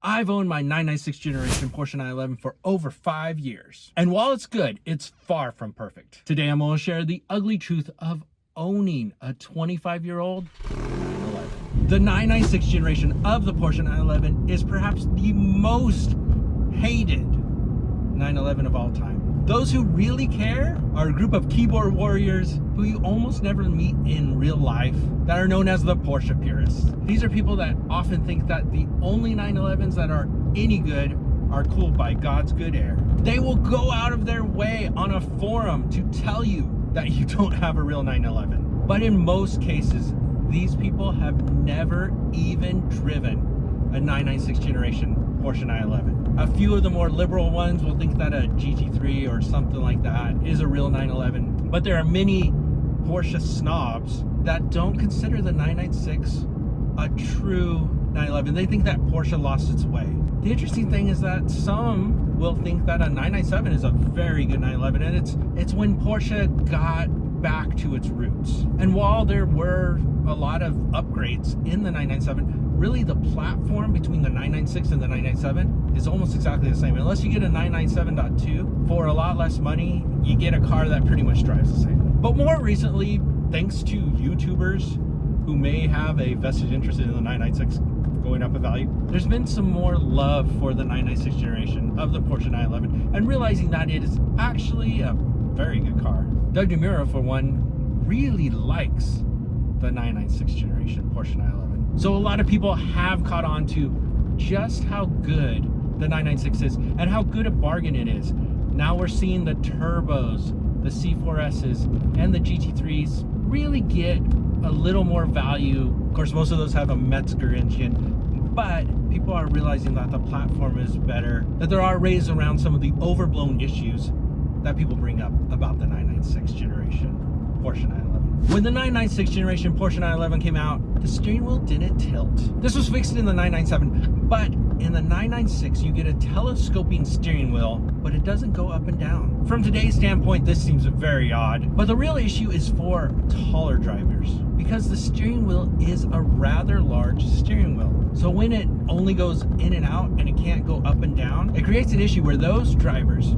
I've owned my 996 generation Porsche 911 for over 5 years. And while it's good, it's far from perfect. Today, I'm going to share the ugly truth of owning a 25-year-old 911. The 996 generation of the Porsche 911 is perhaps the most hated 911 of all time. Those who really care are a group of keyboard warriors who you almost never meet in real life that are known as the Porsche purists. These are people that often think that the only 911s that are any good are cooled by God's good air. They will go out of their way on a forum to tell you that you don't have a real 911. But in most cases, these people have never even driven a 996 generation Porsche 911. A few of the more liberal ones will think that a GT3 or something like that is a real 911. But there are many Porsche snobs that don't consider the 996 a true 911. They think that Porsche lost its way. The interesting thing is that some will think that a 997 is a very good 911, and it's when Porsche got back to its roots. And while there were a lot of upgrades in the 997, really the platform between the 996 and the 997 is almost exactly the same. Unless you get a 997.2 for a lot less money, you get a car that pretty much drives the same. But more recently, thanks to YouTubers who may have a vested interest in the 996 going up in value, there's been some more love for the 996 generation of the Porsche 911 and realizing that it is actually a very good car. Doug DeMuro, for one, really likes the 996 generation Porsche 911. So a lot of people have caught on to just how good the 996 is and how good a bargain it is. Now we're seeing the turbos, the C4Ss, and the GT3s really get a little more value. Of course, most of those have a Metzger engine, but people are realizing that the platform is better, that there are raised around some of the overblown issues that people bring up about the 996 generation Porsche 911. When the 996 generation Porsche 911 came out, the steering wheel didn't tilt. This was fixed in the 997, but in the 996 you get a telescoping steering wheel, but it doesn't go up and down. From today's standpoint, this seems very odd, but the real issue is for taller drivers, because the steering wheel is a rather large steering wheel. So when it only goes in and out and it can't go up and down, it creates an issue where those drivers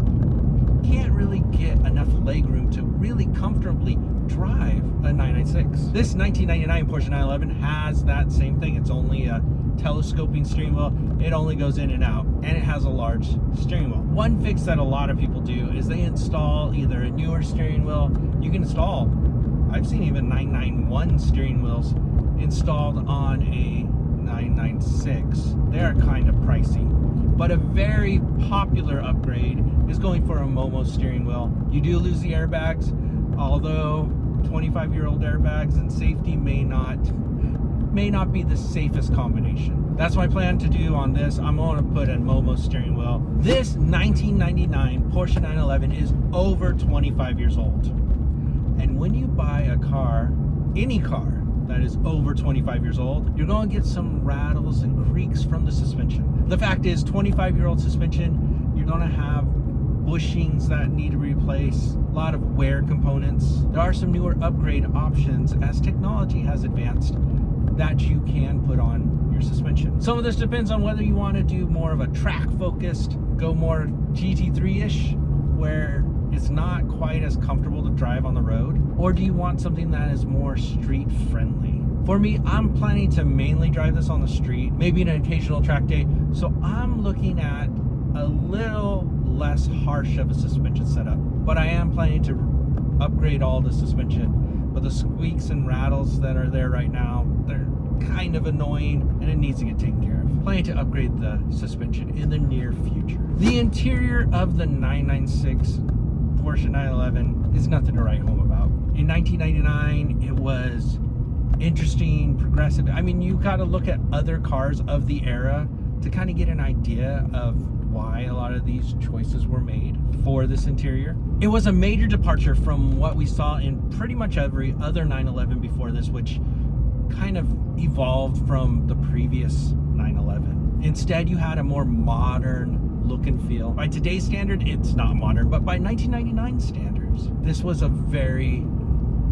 can't really get enough legroom to really comfortably drive a 996. This 1999 Porsche 911 has that same thing. It's only a telescoping steering wheel. It only goes in and out, and it has a large steering wheel. One fix that a lot of people do is they install either a newer steering wheel. You can install, I've seen even 991 steering wheels installed on a 996. They're kind of pricey, but a very popular upgrade is going for a Momo steering wheel. You do lose the airbags, although 25-year-old airbags and safety may not be the safest combination. That's my plan to do on this. I'm going to put a Momo steering wheel. This 1999 Porsche 911 is over 25 years old. And when you buy a car, any car that is over 25 years old, you're going to get some rattles and creaks from the suspension. The fact is, 25-year-old suspension, you're going to have bushings that need to replace, a lot of wear components. There are some newer upgrade options as technology has advanced that you can put on your suspension. Some of this depends on whether you want to do more of a track focused, go more GT3-ish, where it's not quite as comfortable to drive on the road, or do you want something that is more street friendly? For me, I'm planning to mainly drive this on the street, maybe an occasional track day, so I'm looking at a little less harsh of a suspension setup, but I am planning to upgrade all the suspension. But the squeaks and rattles that are there right now, they're kind of annoying, and it needs to get taken care of. Planning to upgrade the suspension in the near future. The interior of the 996 Porsche 911 is nothing to write home about. In 1999, it was interesting, progressive. I mean, you got to look at other cars of the era to kind of get an idea of why a lot of these choices were made for this interior. It was a major departure from what we saw in pretty much every other 911 before this, which kind of evolved from the previous 911. Instead, you had a more modern look and feel. By today's standard, it's not modern, but by 1999 standards, this was a very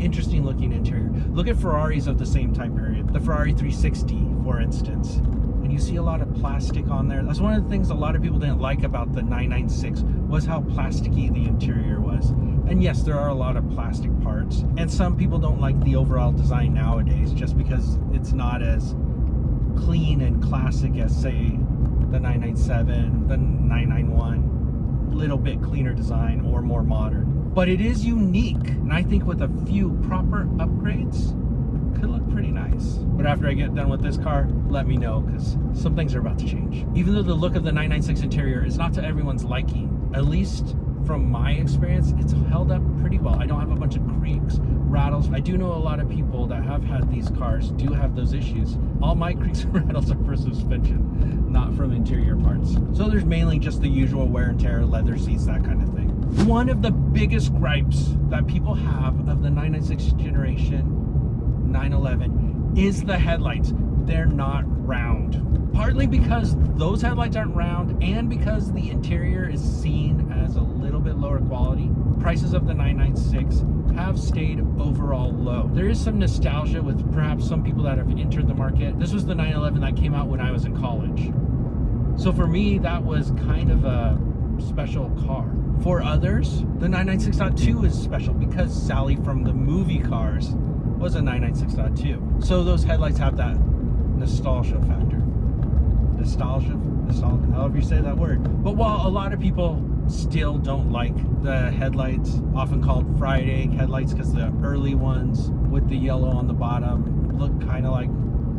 interesting looking interior. Look at Ferraris of the same time period. The Ferrari 360, for instance. when you see a lot of plastic on there, that's one of the things a lot of people didn't like about the 996 was how plasticky the interior was. And yes, there are a lot of plastic parts, and some people don't like the overall design nowadays just because it's not as clean and classic as, say, the 997, the 991, little bit cleaner design or more modern. But it is unique, and I think with a few proper upgrades, could look pretty nice. But after I get done with this car, let me know, because some things are about to change. Even though the look of the 996 interior is not to everyone's liking, at least from my experience, it's held up pretty well. I don't have a bunch of creaks, rattles. I do know a lot of people that have had these cars do have those issues. All my creaks and rattles are for suspension, not from interior parts. So there's mainly just the usual wear and tear, leather seats, that kind of thing. One of the biggest gripes that people have of the 996 generation 911 is the headlights. They're not round. Partly because those headlights aren't round, and because the interior is seen as a little bit lower quality. Prices of the 996 have stayed overall low. There is some nostalgia with perhaps some people that have entered the market. This was the 911 that came out when I was in college. So for me, that was kind of a special car. For others, the 996.2 is special because Sally from the movie Cars was a 996.2. So those headlights have that nostalgia factor. Nostalgia, however you say that word. But while a lot of people still don't like the headlights, often called fried egg headlights because the early ones with the yellow on the bottom look kind of like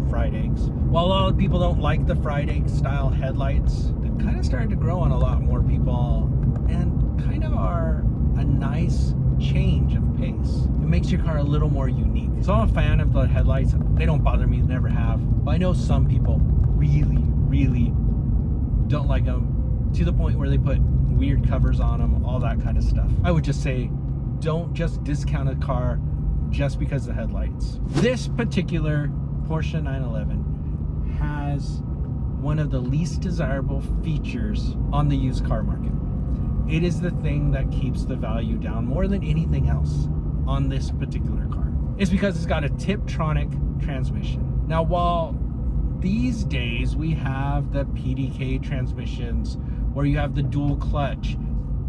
fried eggs. While a lot of people don't like the fried egg style headlights, they've kind of started to grow on a lot more people and kind of are a nice change of pace. It makes your car a little more unique. So I'm a fan of the headlights. They don't bother me, never have. But I know some people really don't like them to the point where they put weird covers on them, all that kind of stuff. I would just say, don't just discount a car just because of the headlights. This particular Porsche 911 has one of the least desirable features on the used car market. It is the thing that keeps the value down more than anything else on this particular car. It's because it's got a Tiptronic transmission. Now, while these days we have the PDK transmissions where you have the dual clutch,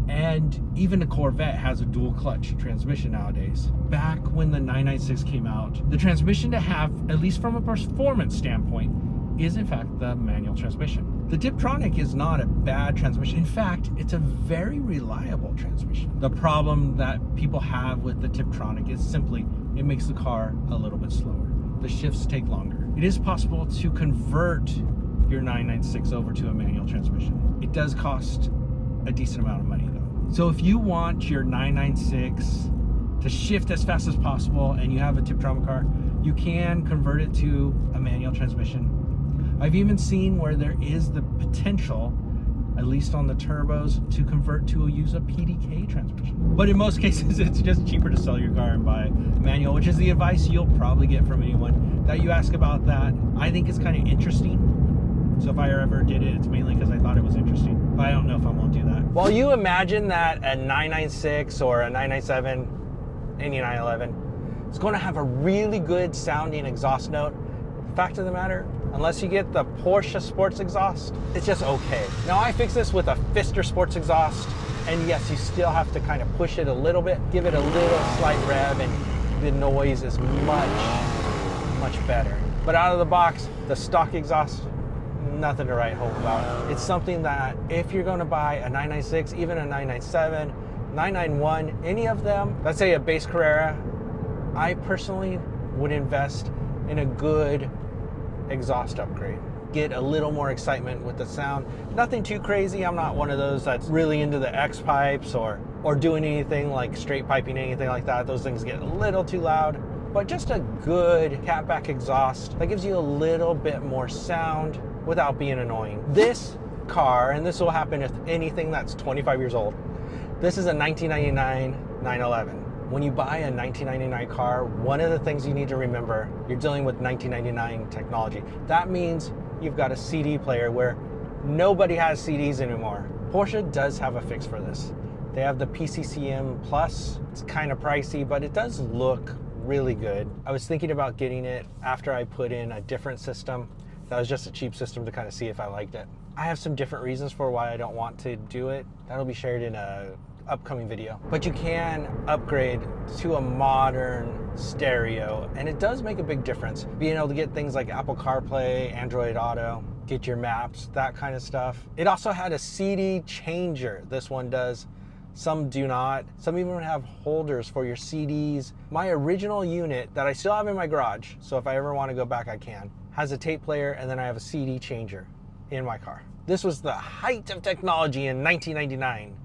and even the Corvette has a dual clutch transmission nowadays. Back when the 996 came out, the transmission to have, at least from a performance standpoint, is in fact the manual transmission. The Tiptronic is not a bad transmission. In fact, it's a very reliable transmission. The problem that people have with the Tiptronic is simply it makes the car a little bit slower. The shifts take longer. It is possible to convert your 996 over to a manual transmission. It does cost a decent amount of money though. So if you want your 996 to shift as fast as possible and you have a Tiptronic car, you can convert it to a manual transmission. I've even seen where there is the potential, at least on the turbos, to convert to use a PDK transmission. But in most cases, it's just cheaper to sell your car and buy a manual, which is the advice you'll probably get from anyone that you ask about that. I think it's kind of interesting. So if I ever did it, it's mainly because I thought it was interesting. But I don't know if I won't do that. Well, you imagine that a 996 or a 997, any 911, is going to have a really good sounding exhaust note. Fact of the matter, unless you get the Porsche sports exhaust, it's just okay. Now I fixed this with a Pfister sports exhaust, and yes, you still have to kind of push it a little bit, give it a little slight rev, and the noise is much better. But out of the box, the stock exhaust, nothing to write home about. It's something that if you're going to buy a 996, even a 997, 991, any of them, let's say a base Carrera, I personally would invest in a good exhaust upgrade. Get a little more excitement with the sound. Nothing too crazy. I'm not one of those that's really into the X pipes or doing anything like straight piping, anything like that. Those things get a little too loud. But just a good catback exhaust that gives you a little bit more sound without being annoying. This car, and this will happen with anything that's 25 years old, this is a 1999 911. When you buy a 1999 car, one of the things you need to remember, you're dealing with 1999 technology. That means you've got a CD player where nobody has CDs anymore. Porsche does have a fix for this. They have the PCCM Plus. It's kind of pricey, but it does look really good. I was thinking about getting it after I put in a different system. That was just a cheap system to kind of see if I liked it. I have some different reasons for why I don't want to do it. That'll be shared in a upcoming video. But you can upgrade to a modern stereo, and it does make a big difference. Being able to get things like Apple CarPlay, Android Auto, get your maps, that kind of stuff. It also had a CD changer. This one does. Some do not. Some even have holders for your CDs. My original unit that I still have in my garage, so if I ever want to go back I can, has a tape player, and then I have a CD changer in my car. This was the height of technology in 1999.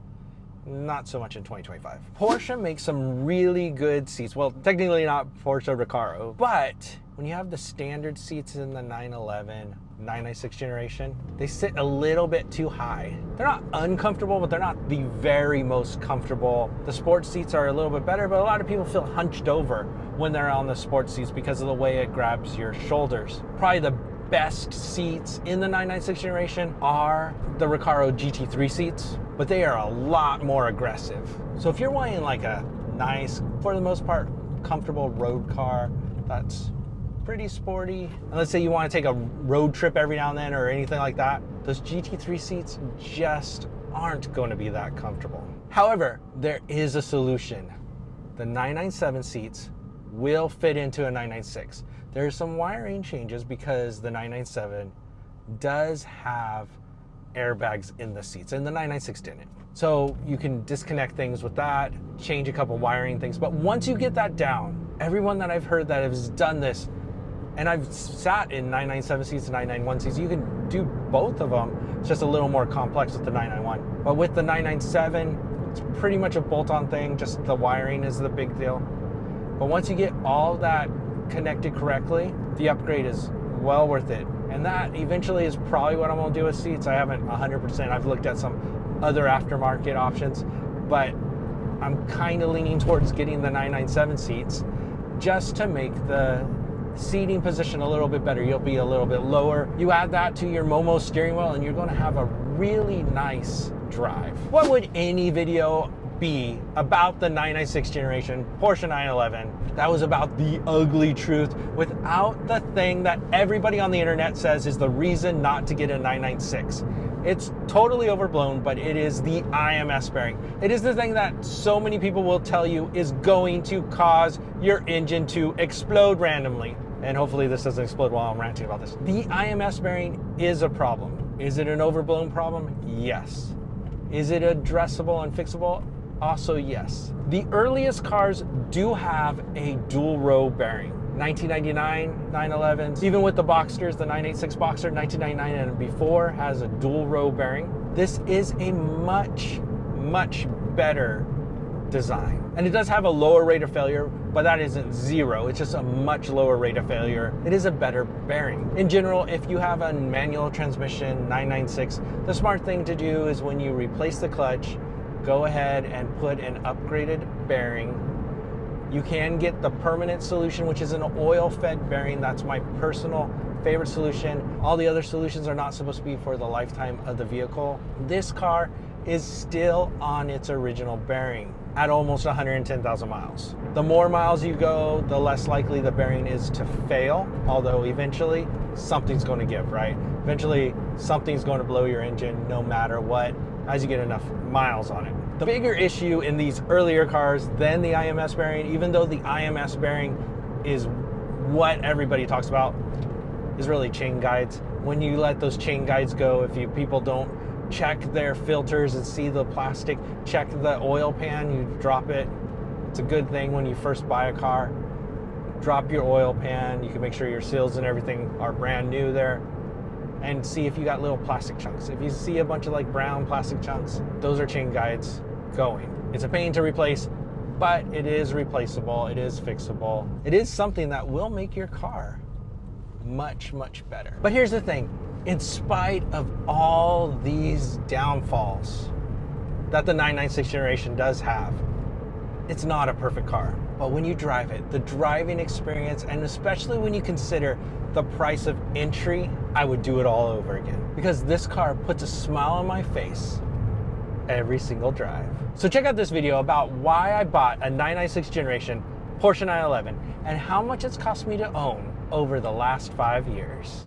Not so much in 2025. Porsche makes some really good seats. Well, technically not Porsche Recaro, but when you have the standard seats in the 911, 996 generation, they sit a little bit too high. They're not uncomfortable, but they're not the very most comfortable. The sports seats are a little bit better, but a lot of people feel hunched over when they're on the sports seats because of the way it grabs your shoulders. Probably the best seats in the 996 generation are the Recaro GT3 seats, but they are a lot more aggressive. So if you're wanting like a nice, for the most part, comfortable road car that's pretty sporty, and let's say you want to take a road trip every now and then or anything like that, those GT3 seats just aren't going to be that comfortable. However, there is a solution. The 997 seats will fit into a 996. There's some wiring changes because the 997 does have airbags in the seats, and the 996 didn't. So you can disconnect things with that, change a couple wiring things. But once you get that down, everyone that I've heard that has done this, and I've sat in 997 seats and 991 seats, you can do both of them. It's just a little more complex with the 991. But with the 997, it's pretty much a bolt-on thing, just the wiring is the big deal. But once you get all that connected correctly, the upgrade is well worth it. And that eventually is probably what I'm gonna do with seats. I haven't 100%. I've looked at some other aftermarket options, but I'm kind of leaning towards getting the 997 seats just to make the seating position a little bit better. You'll be a little bit lower. You add that to your Momo steering wheel and you're gonna have a really nice drive. What would any video be about the 996 generation Porsche 911 that was about the ugly truth without the thing that everybody on the internet says is the reason not to get a 996? It's totally overblown, but it is the IMS bearing. It is the thing that so many people will tell you is going to cause your engine to explode randomly. And hopefully this doesn't explode while I'm ranting about this. The IMS bearing is a problem. Is it an overblown problem? Yes. Is it addressable and fixable? Also, yes. The earliest cars do have a dual row bearing. 1999 911s, even with the Boxsters, the 986 Boxster, 1999 and before, has a dual row bearing. This is a much, much better design. And it does have a lower rate of failure, but that isn't zero. It's just a much lower rate of failure. It is a better bearing. In general, if you have a manual transmission 996, the smart thing to do is when you replace the clutch, go ahead and put an upgraded bearing. You can get the permanent solution, which is an oil-fed bearing. That's my personal favorite solution. All the other solutions are not supposed to be for the lifetime of the vehicle. This car is still on its original bearing at almost 110,000 miles. The more miles you go, the less likely the bearing is to fail, although eventually something's going to give, right? Eventually something's going to blow your engine no matter what, as you get enough miles on it. The bigger issue in these earlier cars than the IMS bearing, even though the IMS bearing is what everybody talks about, is really chain guides. When you let those chain guides go, if people don't check their filters and see the plastic, check the oil pan, you drop it. It's a good thing when you first buy a car. Drop your oil pan, you can make sure your seals and everything are brand new there, and see if you got little plastic chunks. If you see a bunch of like brown plastic chunks, those are chain guides going. It's a pain to replace, but it is replaceable, it is fixable. It is something that will make your car much, much better. But here's the thing, in spite of all these downfalls that the 996 generation does have, it's not a perfect car. But when you drive it, the driving experience, and especially when you consider the price of entry, I would do it all over again. Because this car puts a smile on my face every single drive. So check out this video about why I bought a 996 generation Porsche 911 and how much it's cost me to own over the last 5 years.